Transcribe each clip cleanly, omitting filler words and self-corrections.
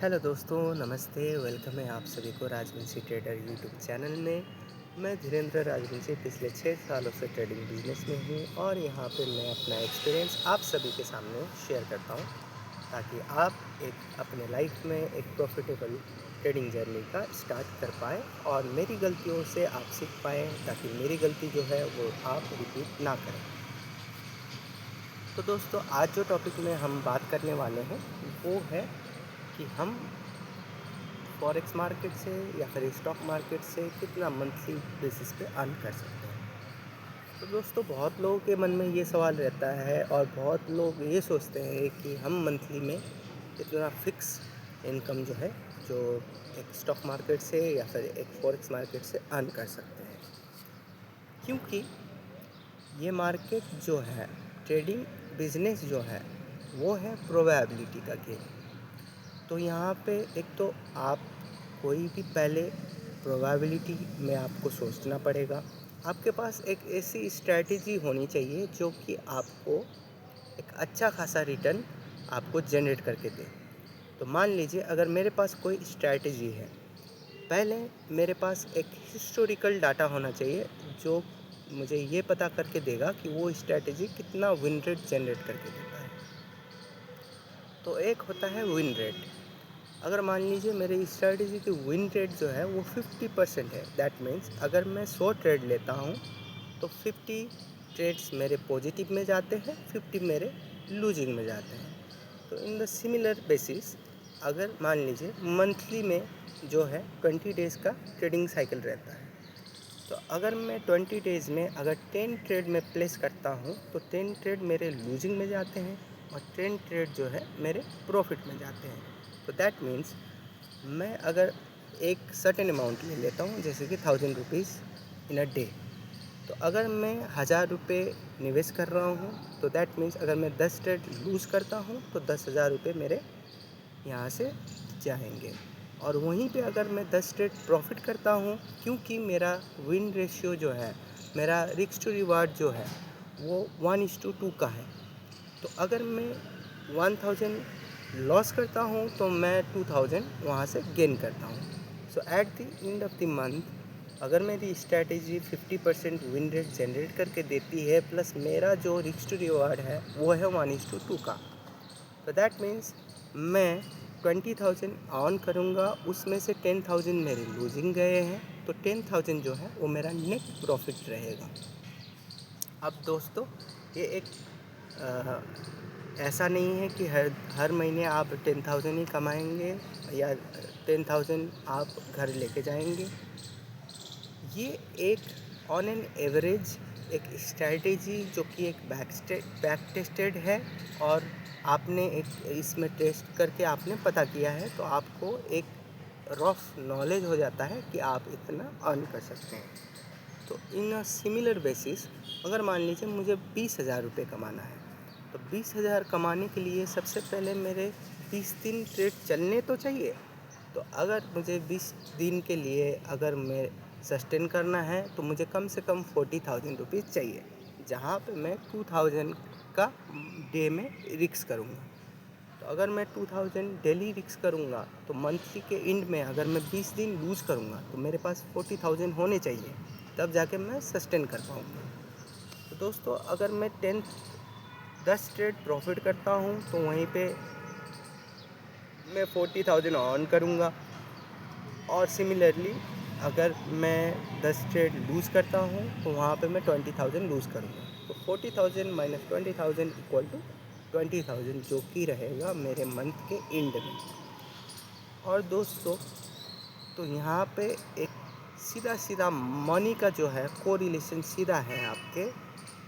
Hello दोस्तों, नमस्ते। Welcome है आप सभी को राजवंशी ट्रेडर यूट्यूब चैनल में। मैं धीरेन्द्र राजवंशी पिछले 6 सालों से ट्रेडिंग बिजनेस में हूँ और यहाँ पे मैं अपना एक्सपीरियंस आप सभी के सामने शेयर करता हूँ ताकि आप एक अपने लाइफ में एक प्रॉफिटेबल ट्रेडिंग जर्नी का स्टार्ट कर पाएँ और मेरी गलतियों से आप सीख पाएँ ताकि मेरी गलती जो है वो आप रिपीट ना करें। तो दोस्तों, आज जो टॉपिक में हम बात करने वाले हैं वो है कि हम फॉरेक्स मार्केट से या फिर स्टॉक मार्केट से कितना मंथली बेसिस पे अर्न कर सकते हैं। तो दोस्तों, बहुत लोगों के मन में ये सवाल रहता है और बहुत लोग ये सोचते हैं कि हम मंथली में इतना फिक्स इनकम जो है, जो एक स्टॉक मार्केट से या फिर एक फॉरेक्स मार्केट से अर्न कर सकते हैं। क्योंकि ये मार्केट जो है, ट्रेडिंग बिजनेस जो है, वो है प्रोबेबिलिटी का गेम। तो यहाँ पे एक तो आप कोई भी पहले प्रोबेबिलिटी में आपको सोचना पड़ेगा। आपके पास एक ऐसी स्ट्रैटेजी होनी चाहिए जो कि आपको एक अच्छा खासा रिटर्न आपको जनरेट करके दे। तो मान लीजिए, अगर मेरे पास कोई स्ट्रैटेजी है, पहले मेरे पास एक हिस्टोरिकल डाटा होना चाहिए जो मुझे ये पता करके देगा कि वो स्ट्रैटेजी कितना विन रेट जनरेट करके देता है। तो एक होता है विन रेट। अगर मान लीजिए मेरी स्ट्रैटेजी की विन रेट जो है वो 50% है, दैट मीन्स अगर मैं 100 ट्रेड लेता हूँ तो 50 ट्रेड्स मेरे पॉजिटिव में जाते हैं, 50 मेरे लूजिंग में जाते हैं। तो इन द सिमिलर बेसिस, अगर मान लीजिए मंथली में जो है 20 डेज़ का ट्रेडिंग साइकिल रहता है, तो अगर मैं 20 डेज़ में अगर 10 ट्रेड में प्लेस करता हूँ तो 10 ट्रेड मेरे लूजिंग में जाते हैं और 10 ट्रेड जो है मेरे प्रॉफिट में जाते हैं। तो दैट मीन्स मैं अगर एक सर्टेन अमाउंट ले लेता हूँ, जैसे कि 1000 रुपीज़ इन अ डे, तो अगर मैं 1000 रुपये निवेश कर रहा हूँ तो दैट मीन्स अगर मैं 10 ट्रेड लूज़ करता हूँ तो 10,000 रुपये मेरे यहाँ से जाएंगे। और वहीं पे अगर मैं 10 ट्रेड प्रॉफिट करता हूँ, क्योंकि मेरा विन रेशियो जो है, मेरा रिस्क टू रिवार्ड जो है वो 1:2 का है, तो अगर मैं 1000 लॉस करता हूँ तो मैं 2000 वहाँ से गेन करता हूँ। So at the end of the month, अगर मेरी स्ट्रैटेजी 50% विन रेट जनरेट करके देती है प्लस मेरा जो रिस्क टू रिवार्ड है वो है 1:2 का, तो दैट मीन्स मैं 20,000 ऑन करूँगा, उसमें से 10,000 मेरे लूजिंग गए हैं, तो 10,000 जो है वो मेरा नेट प्रॉफिट रहेगा। अब दोस्तों, ये एक ऐसा नहीं है कि हर हर महीने आप 10,000 ही कमाएंगे या 10,000 आप घर लेके जाएंगे। ये एक ऑन एन एवरेज एक स्ट्रैटेजी जो कि एक बैक टेस्टेड है और आपने एक इसमें टेस्ट करके आपने पता किया है, तो आपको एक रफ नॉलेज हो जाता है कि आप इतना अर्न कर सकते हैं। तो इन अ सिमिलर बेसिस, अगर मान लीजिए मुझे 20,000 रुपये कमाना है, तो 20,000 कमाने के लिए सबसे पहले मेरे 20 दिन ट्रेड चलने तो चाहिए। तो अगर मुझे 20 दिन के लिए अगर मैं सस्टेन करना है तो मुझे कम से कम 40,000 रुपीज़ चाहिए, जहाँ पे मैं 2000 का डे में रिस्क करूँगा। तो अगर मैं 2000 डेली रिस्क करूँगा तो मंथली के एंड में अगर मैं 20 दिन लूज़ करूँगा तो मेरे पास 40,000 होने चाहिए, तब जाके मैं सस्टेन कर पाऊँगा। तो दोस्तों, अगर मैं 10 ट्रेड प्रॉफिट करता हूँ तो वहीं पे मैं 40,000 ऑन करूँगा, और सिमिलरली अगर मैं 10 ट्रेड लूज़ करता हूँ तो वहाँ पे मैं 20,000 लूज़ करूँगा। तो 40,000 माइनस 20,000 इक्वल टू 20,000 जो कि रहेगा मेरे मंथ के एंड में। और दोस्तों, तो यहाँ पे एक सीधा सीधा मनी का जो है कोरिलेशन सीधा है आपके,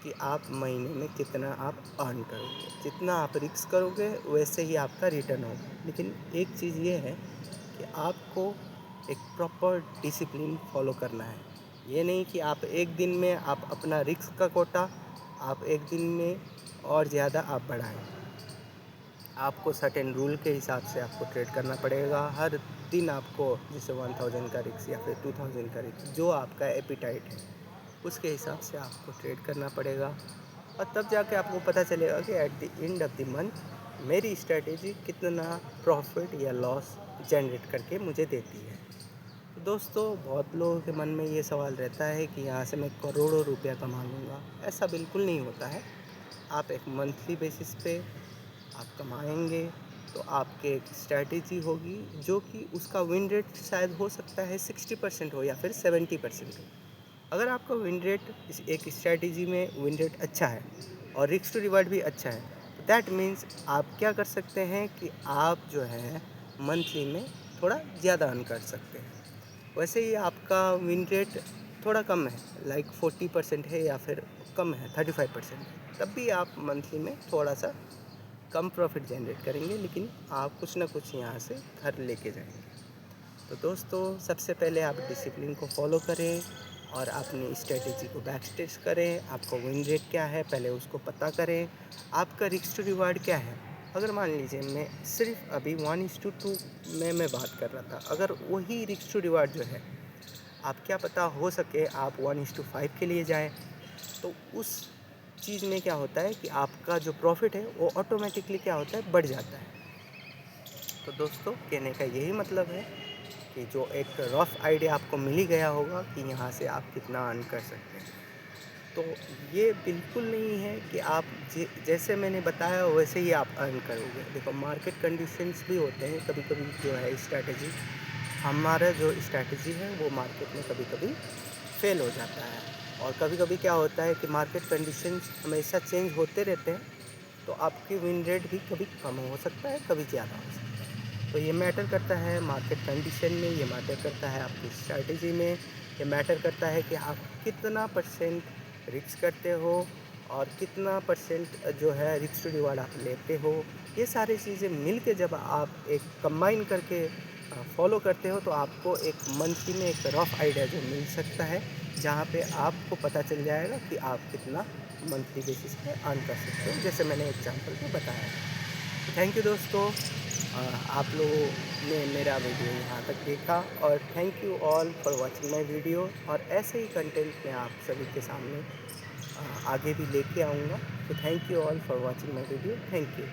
कि आप महीने में कितना आप अर्न करोगे, जितना आप रिस्क करोगे वैसे ही आपका रिटर्न होगा। लेकिन एक चीज़ ये है कि आपको एक प्रॉपर डिसिप्लिन फॉलो करना है। ये नहीं कि आप एक दिन में आप अपना रिस्क का कोटा आप एक दिन में और ज़्यादा आप बढ़ाएं। आपको सर्टेन रूल के हिसाब से आपको ट्रेड करना पड़ेगा। हर दिन आपको जैसे 1000 का रिस्क या फिर 2000 का रिस्क, जो आपका एपिटाइट है उसके हिसाब से आपको ट्रेड करना पड़ेगा। और तब जाके आपको पता चलेगा कि eight the end of the month मेरी स्ट्रैटेजी कितना प्रॉफिट या लॉस जनरेट करके मुझे देती है। तो दोस्तों, बहुत लोगों के मन में ये सवाल रहता है कि यहाँ से मैं करोड़ों रुपया कमा लूँगा। ऐसा बिल्कुल नहीं होता है। आप एक मंथली बेसिस पे आप कमाएँगे, तो आपकी एक स्ट्रैटेजी होगी जो कि उसका विन रेट शायद हो सकता है 60% हो या फिर 70% हो। अगर आपका विन रेट इस एक स्ट्रैटेजी में विन रेट अच्छा है और रिस्क टू रिवार्ड भी अच्छा है, तो दैट मीन्स आप क्या कर सकते हैं कि आप जो है मंथली में थोड़ा ज़्यादा अर्न कर सकते हैं। वैसे ही आपका विन रेट थोड़ा कम है, लाइक 40% है या फिर कम है 35%, तब भी आप मंथली में थोड़ा सा कम प्रॉफिट जनरेट करेंगे, लेकिन आप कुछ ना कुछ यहाँ से घर लेके जाएंगे। तो दोस्तों, सबसे पहले आप डिसिप्लिन को फॉलो करें और अपनी स्ट्रेटेजी को बैक टेस्ट करें। आपका विन रेट क्या है पहले उसको पता करें। आपका रिस्क टू रिवार्ड क्या है। अगर मान लीजिए मैं सिर्फ अभी 1:2 में मैं बात कर रहा था, अगर वही रिस्क टू रिवार्ड जो है, आप क्या पता हो सके आप 1:5 के लिए जाएं, तो उस चीज़ में क्या होता है कि आपका जो प्रॉफिट है वो ऑटोमेटिकली क्या होता है, बढ़ जाता है। तो दोस्तों, कहने का यही मतलब है कि जो एक रफ़ आइडिया आपको मिल ही गया होगा कि यहाँ से आप कितना अर्न कर सकते हैं। तो ये बिल्कुल नहीं है कि आप जैसे मैंने बताया वैसे ही आप अर्न करोगे। देखो, मार्केट कंडीशंस भी होते हैं कभी-कभी, जो है स्ट्रैटेजी, हमारा जो स्ट्रैटेजी है वो मार्केट में कभी-कभी फ़ेल हो जाता है। और कभी-कभी क्या होता है कि मार्केट कंडीशंस हमेशा चेंज होते रहते हैं, तो आपकी विन रेट भी कभी कम हो सकता है, कभी ज़्यादा हो सकता है। तो ये मैटर करता है मार्केट कंडीशन में, ये मैटर करता है आपकी स्ट्रैटेजी में, ये मैटर करता है कि आप कितना परसेंट रिस्क करते हो और कितना परसेंट जो है रिस्क टू रिवार्ड आप लेते हो। ये सारी चीज़ें मिल के जब आप एक कंबाइन करके फॉलो करते हो, तो आपको एक मंथली में एक रफ़ आइडिया जो मिल सकता है, जहाँ पे आपको पता चल जाएगा कि आप कितना मंथली बेसिस पे अर्न कर सकते हो, जैसे मैंने एग्जांपल पे बताया। तो थैंक यू दोस्तों, आप लोगों ने मेरा वीडियो यहाँ तक देखा, और thank you all for watching my video. और ऐसे ही कंटेंट मैं आप सभी के सामने आगे भी लेके आऊँगा। तो thank you all for watching my video. Thank you.